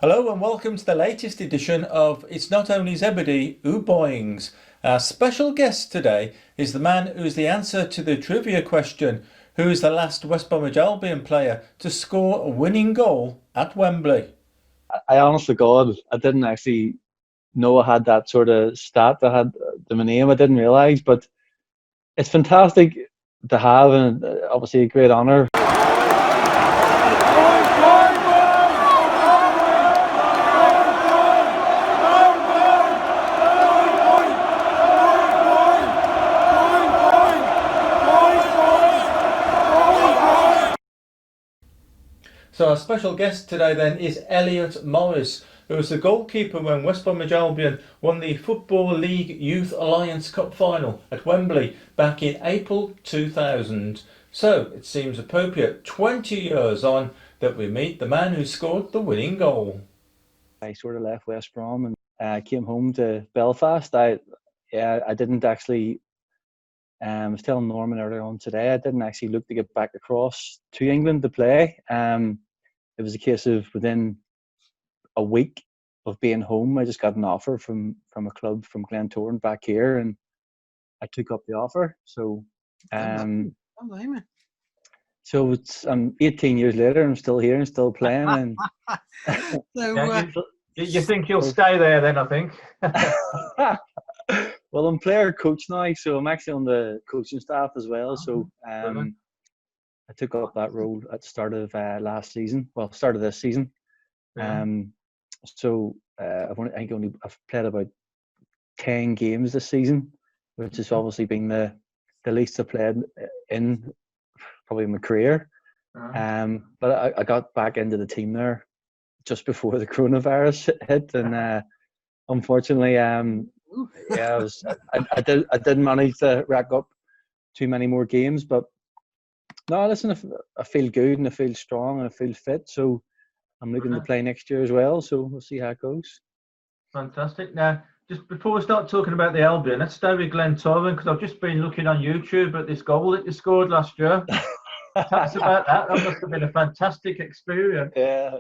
Hello and welcome to the latest edition of It's Not Only Zebedee, Boings. Our special guest today is the man who is the answer to the trivia question: who is the last West Bromwich Albion player to score a winning goal at Wembley? I honestly, God, I didn't actually know I had that sort of stat. I had my name. I didn't realize, but it's fantastic to have, and obviously a great honour. So our special guest today then is Elliott Morris, who was the goalkeeper when West Bromwich Albion won the Football League Youth Alliance Cup final at Wembley back in April 2000. So it seems appropriate, 20 years on, that we meet the man who scored the winning goal. I sort of left West Brom and came home to Belfast. I didn't actually. I was telling Norman earlier on today, I didn't actually look to get back across to England to play. It was a case of within a week of being home, I just got an offer from a club from Glentoran back here, and I took up the offer. So, so it's 18 years later, I'm still here and still playing. And you think you'll stay there then? I think. Well, I'm player coach now, so I'm actually on the coaching staff as well. So I took up that role at the start of last season. Well, start of this season. Yeah. I've played about 10 games this season, which has obviously been the least I've played in probably my career. But I got back into the team there just before the coronavirus hit, and unfortunately, I didn't manage to rack up too many more games. But no, listen, I feel good and I feel strong and I feel fit, so I'm looking to play next year as well. So we'll see how it goes. Fantastic. Now, just before we start talking about the Albion, let's stay with Glentoran, because I've just been looking on YouTube at this goal that you scored last year. Tell us about that. That must have been a fantastic experience. Yeah.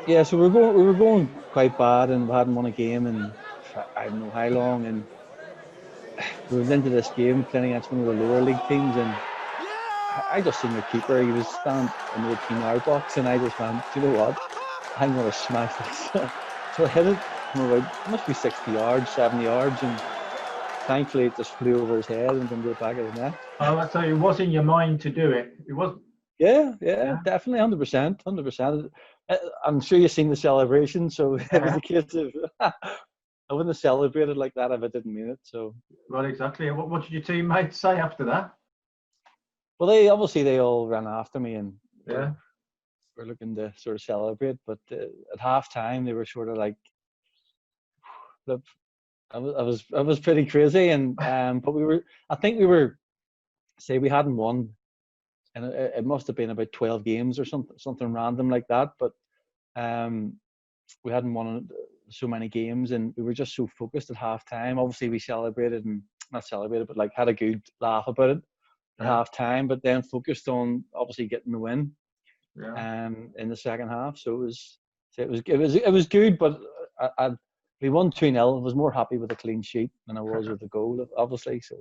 Yeah, so we were going quite bad, and we hadn't won a game in I don't know how long, and we went into this game playing against one of the lower league teams, and I just seen the keeper. He was standing in the 18-yard box, and I just went, do you know what? I'm going to smash this. So I hit it from about, it must be 60 yards, 70 yards, and thankfully it just flew over his head and didn't go back of the net. Oh, so it was in your mind to do it. It was. Yeah, definitely, 100%, 100%. I'm sure you've seen the celebration, so it was a case of I wouldn't have celebrated like that if I didn't mean it. So. Right, exactly. What did your teammates say after that? Well, they all ran after me, and were looking to sort of celebrate. But at half time, they were sort of like, look, I was pretty crazy, and but I think we hadn't won, and it must have been about 12 games or something random like that. But we hadn't won so many games, and we were just so focused at half time. Obviously, we celebrated, and not celebrated, but like had a good laugh about it at half time, but then focused on obviously getting the win in the second half. So it was good, but we won 2-0. I was more happy with a clean sheet than I was with the goal, obviously. So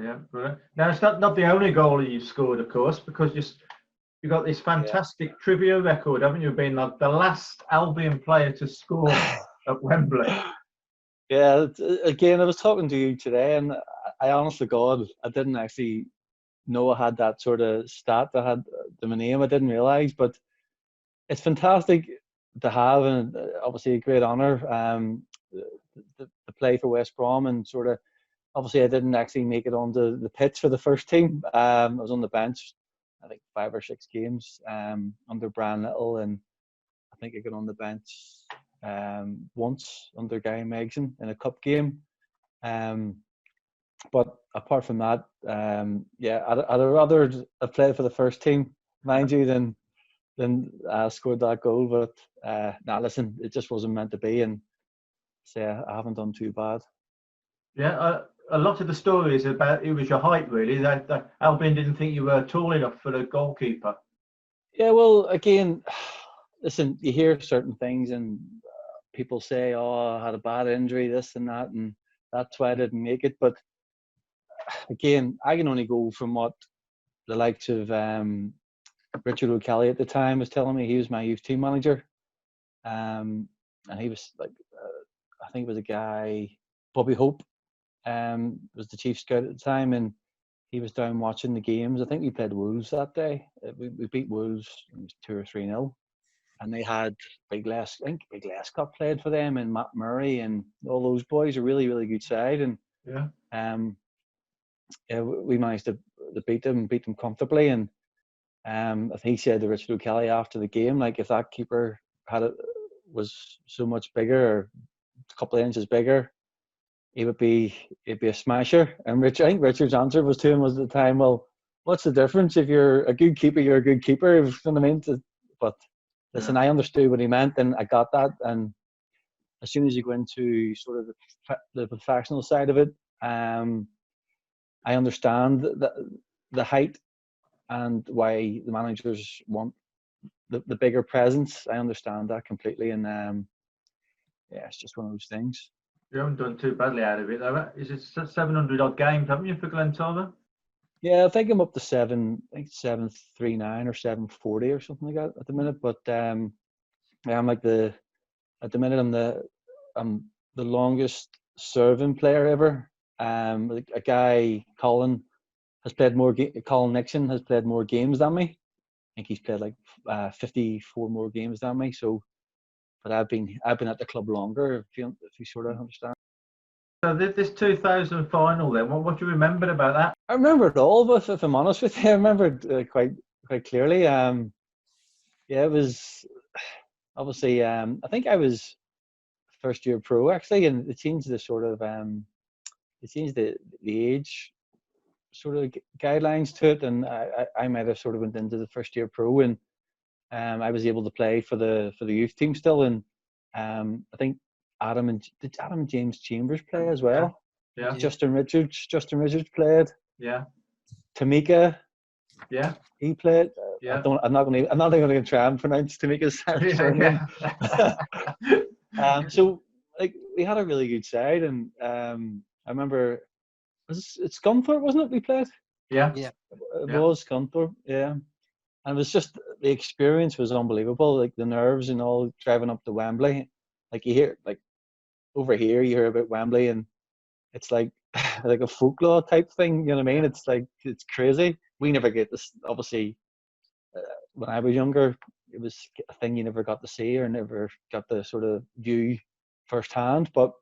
yeah, brilliant. Now it's not the only goal you've scored, of course, because you've got this fantastic trivia record, haven't you? Being like the last Albion player to score at Wembley. Yeah, again, I was talking to you today, and I honest to God, I didn't actually know I had that sort of stat. I had my name, I didn't realise, but it's fantastic to have, and obviously a great honour to play for West Brom, and sort of obviously I didn't actually make it onto the pitch for the first team. I was on the bench, I think 5 or 6 games under Brian Little, and I think I got on the bench once under Gary Megson in a cup game. But apart from that, yeah, I'd rather have played for the first team, mind you, than scored that goal. But nah, listen, it just wasn't meant to be, and say I haven't done too bad. Yeah, a lot of the stories about it was your height, really. That Albion didn't think you were tall enough for the goalkeeper. Yeah, well, again, listen, you hear certain things, and people say, "Oh, I had a bad injury, this and that, and that's why I didn't make it." But again, I can only go from what the likes of Richard O'Kelly at the time was telling me. He was my youth team manager, and he was like, I think it was a guy, Bobby Hope, was the chief scout at the time, and he was down watching the games. I think we played Wolves that day. We beat Wolves, it was 2 or 3-0, and they had Big Les. I think Big Lescott played for them, and Matt Murray, and all those boys. A really, really good side, and yeah, we managed to beat them comfortably. And I think he said to Richard O'Kelly after the game, like, if that keeper was so much bigger, or a couple of inches bigger, he'd be a smasher. And I think Richard's answer was to him was at the time, well, what's the difference? If you're a good keeper, you're a good keeper. You know what I mean? But listen, I understood what he meant, and I got that. And as soon as you go into sort of the professional side of it, I understand the height and why the managers want the bigger presence. I understand that completely, and yeah, it's just one of those things. You haven't done too badly out of it, though. Is it 700 odd games, haven't you, for Glentoran? Yeah, I think I'm up to 739 or 740 or something like that at the minute. But yeah, I'm like at the minute I'm the longest serving player ever. Like a guy, Colin Nixon has played more games than me. I think he's played like 54 more games than me. So, but I've been at the club longer. If you sort of understand. So this 2000 final, then, what do you remember about that? I remember it all, but if I'm honest with you, I remember it quite clearly. Yeah, it was obviously. I think I was first year pro actually, and it changed the sort of it changed the age sort of guidelines to it, and I might have sort of went into the first year pro, and I was able to play for the youth team still, and I think did Adam and James Chambers play as well? Yeah. Justin Richards played. Yeah. Tamika. Yeah. He played. Yeah. I'm not going to try and pronounce Tamika's surname. So like we had a really good side, and I remember it's Scunthorpe, wasn't it? We played. Yeah. It was Scunthorpe. Yeah. And it was just, the experience was unbelievable. Like the nerves and all, driving up to Wembley. Like you hear, like over here, you hear about Wembley, and it's like like a folklore type thing. You know what I mean? It's like, it's crazy. We never get this. Obviously, when I was younger, it was a thing you never got to see or never got the sort of view firsthand. But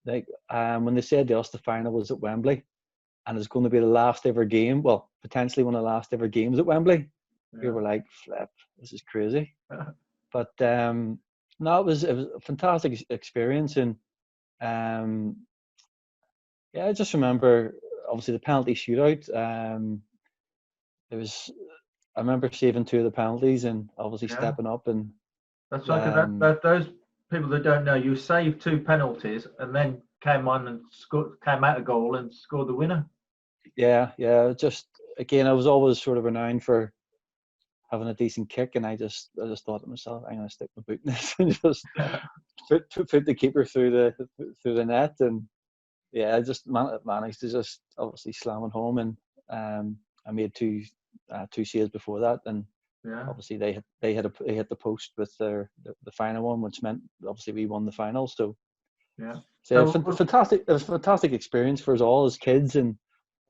like when they said to us the final was at Wembley, and it's going to be the last ever game, well, potentially one of the last ever games at Wembley. We were like, flip, this is crazy. But no, it was a fantastic experience, and yeah, I just remember obviously the penalty shootout. I remember saving 2 of the penalties and obviously stepping up, and that's like about those people that don't know. You saved 2 penalties and then came on and came out a goal and scored the winner. Yeah. Just again, I was always sort of renowned for having a decent kick, and I just thought to myself, I'm going to stick my boot in this and just put the keeper through the net, and yeah, I just managed to just obviously slam it home, and I made 2 saves before that, and obviously they hit the post with the final one, which meant obviously we won the final. So Yeah. So So, fantastic. It was a fantastic experience for us all as kids, and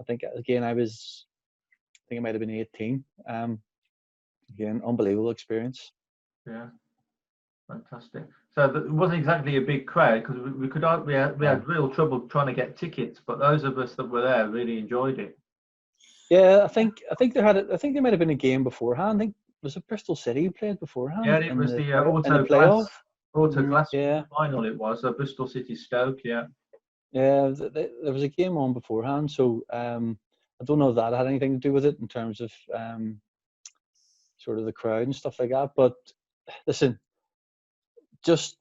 I think again I think I might have been 18. Again, unbelievable experience. yeah, fantastic. So it wasn't exactly a big crowd because we had real trouble trying to get tickets, but those of us that were there really enjoyed it. Yeah, I think I think there might have been a game beforehand. I think was it Bristol City who played beforehand Yeah, it was the Auto playoff. Glass Yeah, final. It was Bristol City Stoke. Yeah. yeah. There was a game on beforehand, so I don't know if that had anything to do with it in terms of sort of the crowd and stuff like that. But listen, just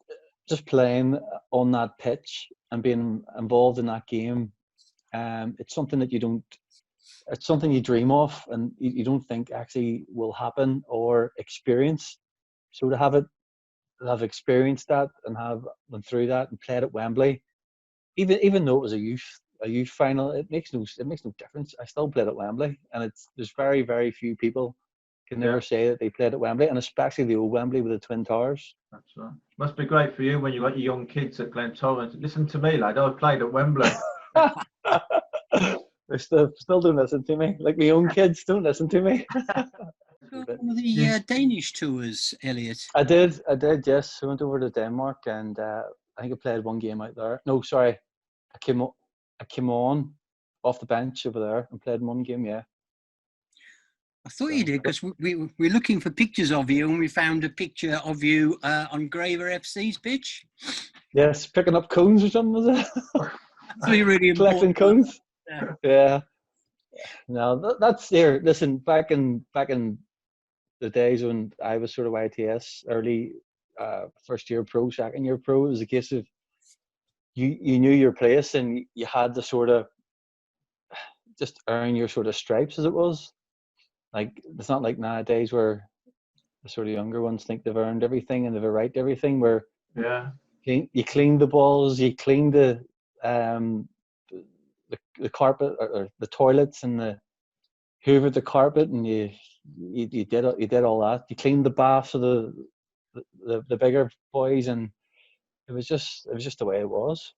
playing on that pitch and being involved in that game, it's something that it's something you dream of and you don't think actually will happen or experience. So to have experienced that and have went through that and played at Wembley, even though it was a youth final, it makes no difference. I still played at Wembley, and there's very few people can never say that they played at Wembley, and especially the old Wembley with the Twin Towers. That's right. Must be great for you when you got your young kids at Glentorrent. Listen to me, lad. I played at Wembley. They still don't listen to me. Like my own kids don't listen to me. One of the Danish tours, Elliott. I did. Yes, I went over to Denmark, and I think I played one game out there. No, sorry, I came on off the bench over there and played one game. Yeah. I thought you did because we're looking for pictures of you, and we found a picture of you on Graver FC's pitch. Yes, picking up cones or something, was it? So you're really collecting important. cones. Yeah. No, that's there. Listen, back in the days when I was sort of YTS, early first year pro, second year pro, it was a case of you knew your place and you had to sort of just earn your sort of stripes, as it was. Like, it's not like nowadays where the sort of younger ones think they've earned everything and they've arrived everything, where you clean the balls, you clean the carpet or the toilets, and the hoovered the carpet, and you did all that. You cleaned the baths of the bigger boys, and it was just the way it was.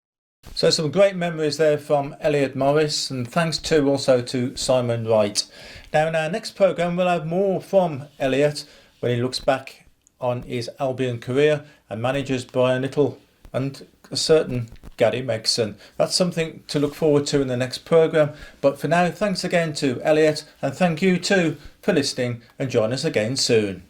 So some great memories there from Elliott Morris, and thanks too also to Simon Wright. Now in our next programme we'll have more from Elliott when he looks back on his Albion career and manages Brian Little and a certain Gary Megson. That's something to look forward to in the next programme. But for now, thanks again to Elliott, and thank you too for listening, and join us again soon.